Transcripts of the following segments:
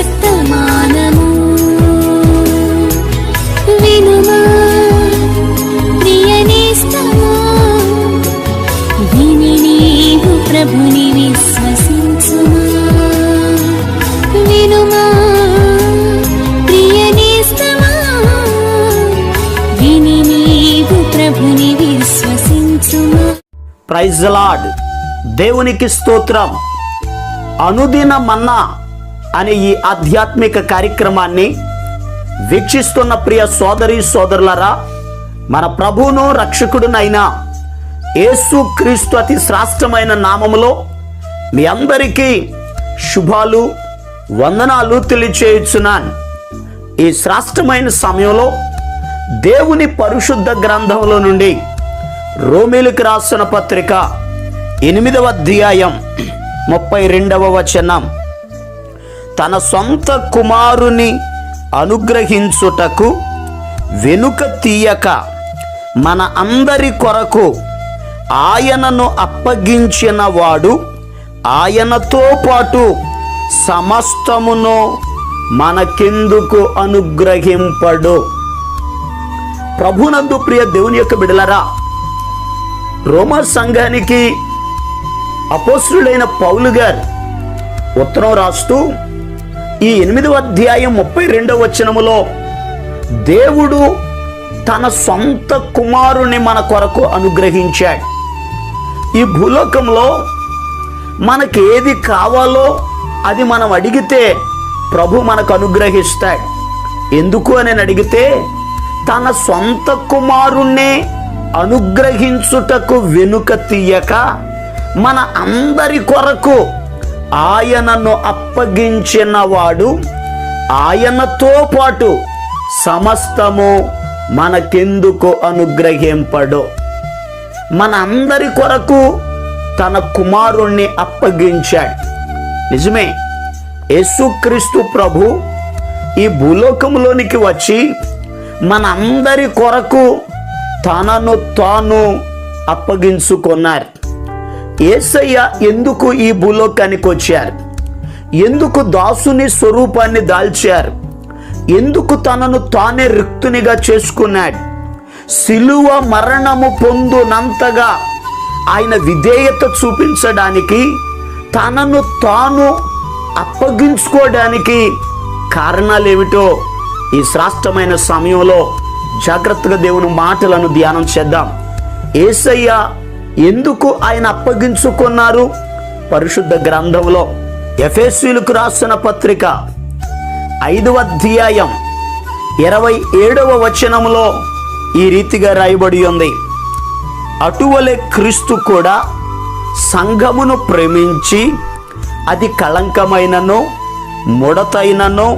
వర్తమానము. వినుమా ప్రియ నేస్తమా, విని నీవు ప్రభుని విశ్వసించుమా. వినుమా ప్రియ నేస్తమా, విని నీవు ప్రభుని విశ్వసించుమా. Praise the lord. దేవునికి స్తోత్రం. అనుదిన మన్నా అనే ఈ ఆధ్యాత్మిక కార్యక్రమాన్ని వీక్షిస్తున్న ప్రియ సోదరి సోదరులారా, మన ప్రభువును రక్షకుడునైన యేసు క్రీస్తు అతి శ్రేష్టమైన నామములో మీ అందరికీ శుభాలు వందనాలు తెలియచేయుచున్నాను. ఈ శ్రేష్టమైన సమయంలో దేవుని పరిశుద్ధ గ్రంథంలో నుండి రోమీయులకు రాసిన పత్రిక 8వ అధ్యాయం 32వ వచనం, తన సొంత కుమారుని అనుగ్రహించుటకు వెనుక తీయక మన అందరి కొరకు ఆయనను అప్పగించిన వాడు ఆయనతో పాటు సమస్తమును మనకెందుకు అనుగ్రహింపడు. ప్రభునందు ప్రియ దేవుని యొక్క బిడ్డలారా, రోమా సంఘానికి అపోస్తలుడైన పౌలు గారు ఉత్తరం రాస్తూ ఈ 8వ అధ్యాయం 32వ వచనములో దేవుడు తన సొంత కుమారుని మన కొరకు అనుగ్రహించాడు. ఈ భూలోకంలో మనకి ఏది కావాలో అది మనం అడిగితే ప్రభు మనకు అనుగ్రహిస్తాడు. ఎందుకు అని అడిగితే తన సొంత కుమారుణ్ణి అనుగ్రహించుటకు వెనుక తీయక మన అందరి కొరకు ఆయనను అప్పగించిన వాడు ఆయనతో పాటు సమస్తము మనకెందుకు అనుగ్రహింపడు. మన అందరి కొరకు తన కుమారుణ్ణి అప్పగించాడు. నిజమే, యేసుక్రీస్తు ప్రభు ఈ భూలోకంలోనికి వచ్చి మన అందరి కొరకు తనను తాను అప్పగించుకున్నారు. యేసయ్య ఎందుకు ఈ భూలోకానికి వచ్చారు? ఎందుకు దాసుని స్వరూపాన్ని దాల్చారు? ఎందుకు తనను తానే రిక్తునిగా చేసుకున్నాడు? సిలువ మరణము పొందునంతగా ఆయన విధేయత చూపించడానికి, తనను తాను అప్పగించుకోవడానికి కారణాలు ఏమిటో ఈ శ్రేష్టమైన సమయంలో జాగ్రత్తగా దేవుని మాటలను ధ్యానం చేద్దాం. యేసయ్య ఎందుకు ఆయన అప్పగించుకున్నారు? పరిశుద్ధ గ్రంథంలో ఎఫెసీయులకు రాసిన పత్రిక 5వ అధ్యాయం 27వ వచనములో ఈ రీతిగా రాయబడి ఉంది, అటువలే క్రీస్తు కూడా సంఘమును ప్రేమించి అది కళంకమైనను ముడతైనను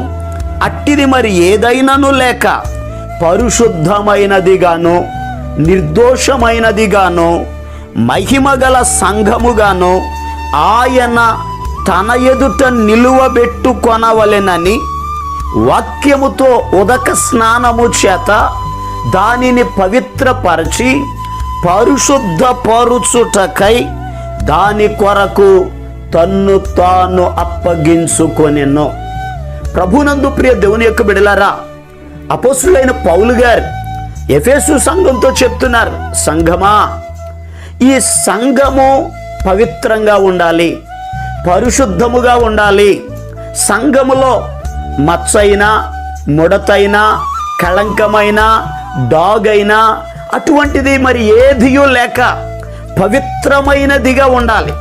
అట్టిది మరి ఏదైనాను లేక పరిశుద్ధమైనదిగాను నిర్దోషమైనదిగాను మహిమగల సంఘముగాను ఆయన తన ఎదుట నిలువబెట్టుకొనవలెనని వాక్యముతో ఉదక స్నానము చేత దానిని పవిత్రపరచి పరిశుద్ధపరుచుటకై దాని కొరకు తన్ను తాను అప్పగించుకొనెను. ప్రభునందు ప్రియ దేవుని యొక్క బిడ్డలారా, అపోస్తలుడైన పౌలు గారు ఎఫెసు సంఘంతో చెప్తున్నారు, సంఘమా, ఈ సంఘము పవిత్రంగా ఉండాలి, పరిశుద్ధముగా ఉండాలి. సంఘములో మచ్చైనా ముడతైనా కళంకమైన డాగైనా అటువంటిది మరి ఏదియూ లేక పవిత్రమైనదిగా ఉండాలి,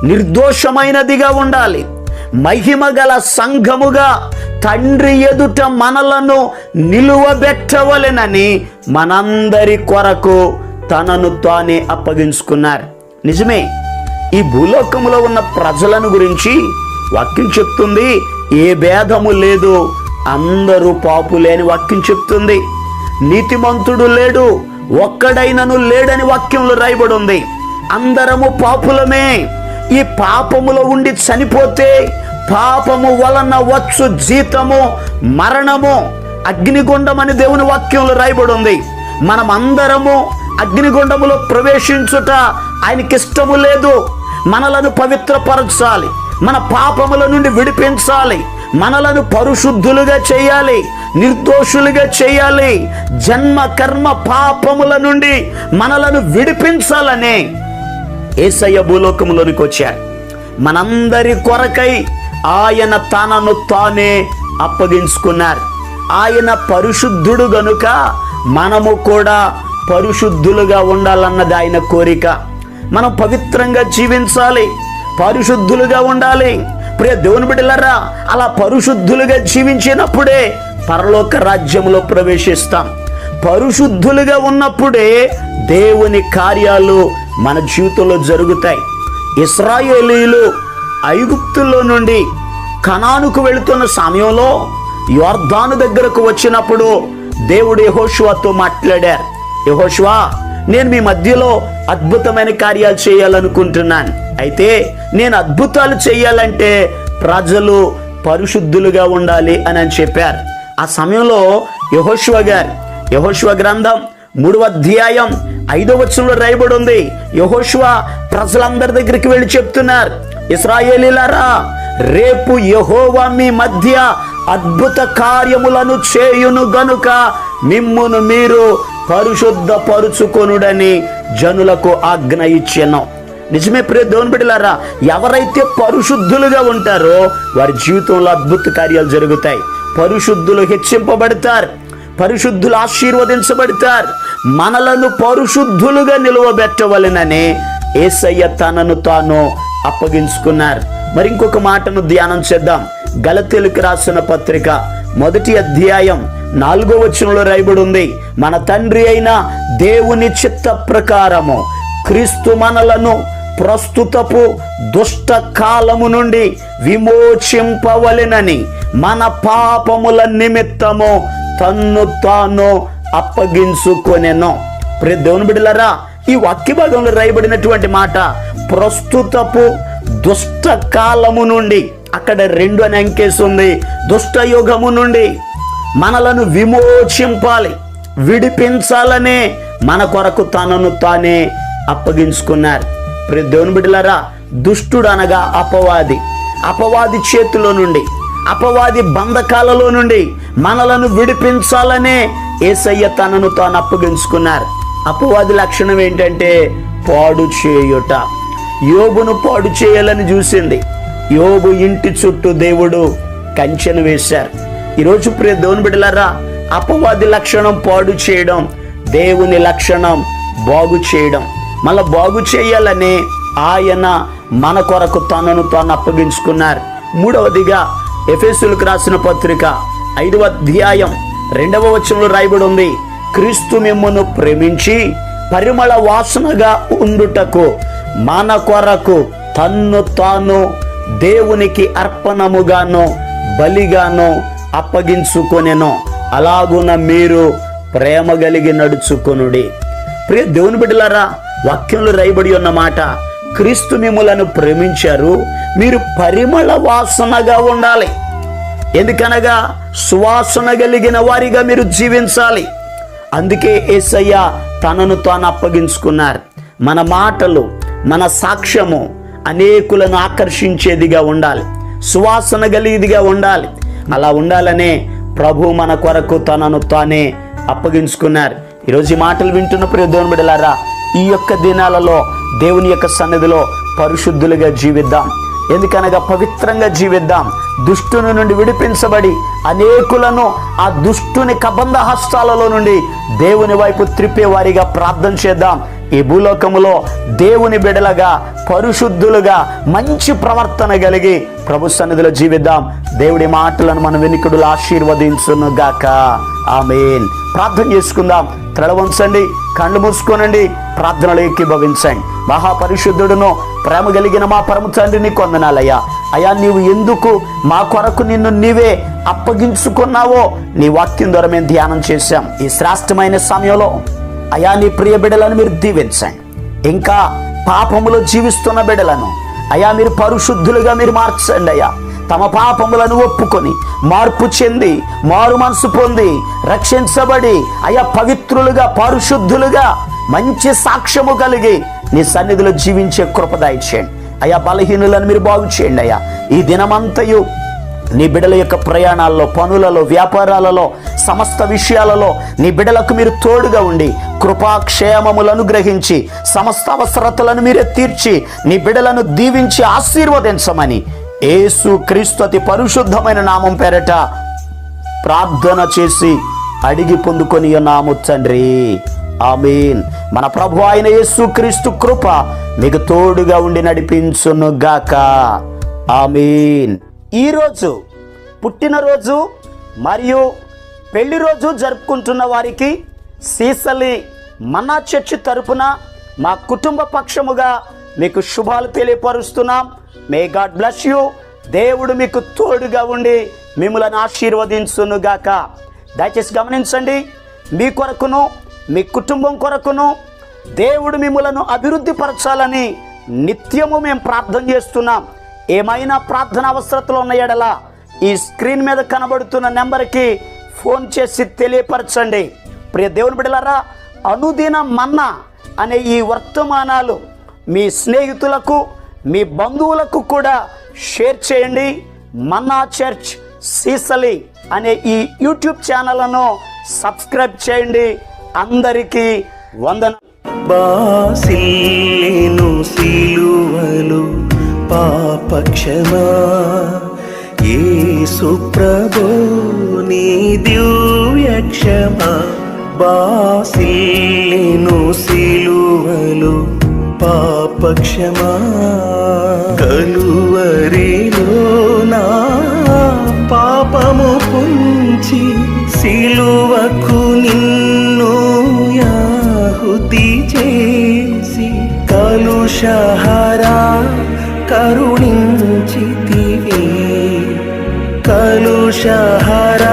నిర్దోషమైనదిగా ఉండాలి. మహిమగల సంఘముగా తండ్రి ఎదుట మనలను నిలువబెట్టవలెనని మనందరి కొరకు తనను తానే అప్పగించుకున్నారు. నిజమే, ఈ భూలోకంలో ఉన్న ప్రజలను గురించి వాక్యం చెప్తుంది, ఏ భేదము లేదు, అందరూ పాపులే అని వాక్యం చెప్తుంది. నీతిమంతుడు లేడు, ఒక్కడైనను లేడని వాక్యంలో రాయబడి ఉంది. అందరము పాపులమే. ఈ పాపములో ఉండి చనిపోతే పాపము వలన వచ్చు జీతము మరణము, అగ్నిగుండం అని దేవుని వాక్యంలో రాయబడి ఉంది. మనం అందరము అగ్నిగుండములో ప్రవేశించుట ఆయనకిష్టము లేదు. మనలను పవిత్రపరచాలి, మన పాపముల నుండి విడిపించాలి, మనలను పరిశుద్ధులుగా చేయాలి, నిర్దోషులుగా చేయాలి, జన్మ కర్మ పాపముల నుండి మనలను విడిపించాలనే యేసయ్య భూలోకములోనికి వచ్చాడు. మనందరి కొరకై ఆయన తనను తానే అప్పగించుకున్నారు. ఆయన పరిశుద్ధుడు గనుక మనము కూడా పరిశుద్ధులుగా ఉండాలన్నది ఆయన కోరిక. మనం పవిత్రంగా జీవించాలి, పరిశుద్ధులుగా ఉండాలి. ప్రియ దేవుని బిడ్డలారా, అలా పరిశుద్ధులుగా జీవించినప్పుడే పరలోక రాజ్యంలో ప్రవేశిస్తాం. పరిశుద్ధులుగా ఉన్నప్పుడే దేవుని కార్యాలు మన జీవితంలో జరుగుతాయి. ఇశ్రాయేలీయులు ఐగుప్తులో నుండి కనానుకు వెళుతున్న సమయంలో యొర్దాను దగ్గరకు వచ్చినప్పుడు దేవుడు యెహోషువతో మాట్లాడారు. యెహోషువా, నేను మీ మధ్యలో అద్భుతమైన కార్యాలు చేయాలనుకుంటున్నాను. అయితే నేను అద్భుతాలు చేయాలంటే ప్రజలు పరిశుద్ధులుగా ఉండాలి అని చెప్పారు. ఆ సమయంలో యెహోషువ గ్రంథం 3వ అధ్యాయం 5వ వచనంలో రాయబడి ఉంది. యెహోషువ ప్రజలందరి దగ్గరికి వెళ్ళి చెప్తున్నారు, ఇశ్రాయేలీయులారా, రేపు యెహోవా మీ మధ్య అద్భుత కార్యములను చేయును గనుక మిమ్మును మీరు పరిశుద్ధపరుచుకొనుడని జనులకు ఆజ్ఞ ఇచ్చెను. నిజమే ప్రియ దేవుని బిడ్డలారా, ఎవరైతే పరిశుద్ధులుగా ఉంటారో వారి జీవితంలో అద్భుత కార్యాలు జరుగుతాయి. పరిశుద్ధులు హెచ్చింపబడతారు, పరిశుద్ధులు ఆశీర్వదించబడతారు. మనలను పరిశుద్ధులుగా నిలువబెట్టవలెనని యేసయ్య తనను తాను అప్పగించుకున్నారు. మరి ఇంకొక మాటను ధ్యానం చేద్దాం. గలతీయులకు రాసిన పత్రిక 1వ అధ్యాయం 4వ వచనంలో రాయబడి ఉంది, మన తండ్రి అయిన దేవుని చిత్త ప్రకారము క్రీస్తు మనలను ప్రస్తుతపు దుష్ట కాలము నుండి విమోచింపవలెనని మన పాపముల నిమిత్తము తన్ను తాను అప్పగించుకొనెను. ప్రియ దేవుని బిడ్డలారా, ఈ వాక్య భాగంలో రాయబడినటువంటి మాట ప్రస్తుతపు దుష్ట కాలము నుండి, అక్కడ 2 అని అంకేసి ఉంది. దుష్ట యుగము నుండి మనలను విమోచింపాలి, విడిపించాలనే మన కొరకు తనను తానే అప్పగించుకున్నారు. ప్రియ దేవుని బిడ్డలారా, దుష్టుడు అనగా అపవాది చేతిలో నుండి, అపవాది బంధకాలలో నుండి మనలను విడిపించాలనే యేసయ్య తనను తాను అప్పగించుకున్నారు. అపవాది లక్షణం ఏంటంటే పాడు చేయుట. యోబును పాడు చేయాలని చూసింది. యోబు ఇంటి చుట్టూ దేవుడు కంచెను వేశారు. ఈరోజు ప్రియ దేవుని బిడ్డలారా, అపవాది లక్షణం పాడు చేయడం, దేవుని లక్షణం బాగు చేయడం. మళ్ళా బాగు చేయాలని ఆయన మన కొరకు తనను తాను అప్పగించుకున్నారు. 3వదిగా ఎఫెసీయులకు రాసిన పత్రిక 5వ అధ్యాయం 2వ వచనంలో రాయబడి ఉంది, క్రీస్తు మిమ్మును ప్రేమించి పరిమళ వాసనగా ఉండుటకు మన కొరకు తన్ను తాను దేవునికి అర్పణముగాను బలిగాను అప్పగించుకొనెను, అలాగున మీరు ప్రేమ కలిగి నడుచుకొనుడి. ప్రియ దేవుని బిడ్డలారా, వాక్యంలో రాయబడి ఉన్న మాట, క్రీస్తు మిమ్ములను ప్రేమించారు, మీరు పరిమళ వాసనగా ఉండాలి. ఎందుకనగా సువాసన కలిగిన వారిగా మీరు జీవించాలి. అందుకే యేసయ్య తనను తాను అప్పగించుకున్నారు. మన మాటలు, మన సాక్ష్యము అనేకులను ఆకర్షించేదిగా ఉండాలి, సువాసన కలిగిదిగా ఉండాలి. అలా ఉండాలనే ప్రభు మన కొరకు తనను తానే అప్పగించుకున్నారు. ఈరోజు ఈ మాటలు వింటున్న ప్రియ దేవుని బిడ్డలారా, ఈ యొక్క దినాలలో దేవుని యొక్క సన్నిధిలో పరిశుద్ధులుగా జీవిద్దాం. ఎందుకనగా పవిత్రంగా జీవిద్దాం. దుష్టుని నుండి విడిపించబడి అనేకులను ఆ దుష్టుని కబంధ హస్తాలలో నుండి దేవుని వైపు త్రిప్పే వారిగా ప్రార్థన చేద్దాం. ఈ భూలోకములో దేవుని బిడలగా, పరిశుద్ధులుగా, మంచి ప్రవర్తన కలిగి ప్రభు సన్నిధిలో జీవిద్దాం. దేవుడి మాటలను మన వెనుకడులు ఆశీర్వదించును గాక. ఆమేన్. ప్రార్థన చేసుకుందాం. తల వంచండి, కళ్ళు మూసుకోనండి, ప్రార్థనలు ఏకీభవించండి. మహాపరిశుద్ధుడును ప్రేమ కలిగిన మా పరమ తండ్రిని కొందనాలయ్యా. అయ్యా, నీవు ఎందుకు మా కొరకు నిన్ను నీవే అప్పగించుకున్నావో నీ వాక్యం ద్వారా మేము ధ్యానం చేశాం. ఈ శ్రేష్టమైన సమయంలో అయ్యా, నీ ప్రియ బిడ్డలను మీరు దీవించండి. ఇంకా పాపములో జీవిస్తున్న బిడ్డలను అయ్యా మీరు పరిశుద్ధులుగా మీరు మార్చండి. అయ్యా, తమ పాపములను ఒప్పుకొని మార్పు చెంది మారు మనసు పొంది రక్షించబడి అయ్యా పవిత్రులుగా, పరిశుద్ధులుగా, మంచి సాక్ష్యము కలిగి నీ సన్నిధిలో జీవించే కృప దయచేయండి. అయ్యా, బలహీనులను మీరు బాగు చేయండి. అయ్యా, ఈ దినమంతయు నీ బిడ్డల యొక్క ప్రయాణాల్లో, పనులలో, వ్యాపారాలలో, సమస్త విషయాలలో నీ బిడ్డలకు మీరు తోడుగా ఉండి కృపాక్షేమములను అనుగ్రహించి సమస్త అవసరతలను మీరే తీర్చి నీ బిడ్డలను దీవించి ఆశీర్వదించమని యేసు క్రీస్తు అతి పరిశుద్ధమైన నామం పేరట ప్రార్థన చేసి అడిగి పొందుకొని ఉన్నాము తండ్రి, ఆమేన్. మన ప్రభు అయిన యేసు క్రీస్తు కృప మీకు తోడుగా ఉండి నడిపించును గాక, ఆమేన్. ఈరోజు పుట్టినరోజు మరియు పెళ్లి రోజు జరుపుకుంటున్న వారికి సీసలి మన్నా చర్చి తరపున మా కుటుంబ పక్షముగా మీకు శుభాలు తెలియపరుస్తున్నాం. May God bless you. దేవుడు మీకు తోడుగా ఉండి మిమ్మల్ని ఆశీర్వదించును గాక. దయచేసి గమనించండి, మీ కొరకును మీ కుటుంబం కొరకును దేవుడు మిమ్మలను అభివృద్ధి పరచాలని నిత్యము మేము ప్రార్థన చేస్తున్నాం. ఏమైనా ప్రార్థన అవసరతలు ఉన్న ఎడల ఈ స్క్రీన్ మీద కనబడుతున్న నెంబర్కి ఫోన్ చేసి తెలియపరచండి. ప్రియ దేవుని బిడ్డలారా, అనుదిన మన్నా అనే ఈ వర్తమానాలు మీ స్నేహితులకు, మీ బంధువులకు కూడా షేర్ చేయండి. మన్నా చర్చ్ సీసలి అనే ఈ యూట్యూబ్ ఛానల్ను సబ్స్క్రైబ్ చేయండి. అందరికీ వందనం. బాసిల్లేను సిలువలు పాపక్షమా యేసు ప్రభు నీ దివ్య క్షమా. బాసిల్లేను సిలువలు పాపక్షమా కలువరిలో నా పాపము పుంచి సిలువకు నిన్ను యాహుతి చేసి కలుషహరా కరుణించితివి. కలుషహర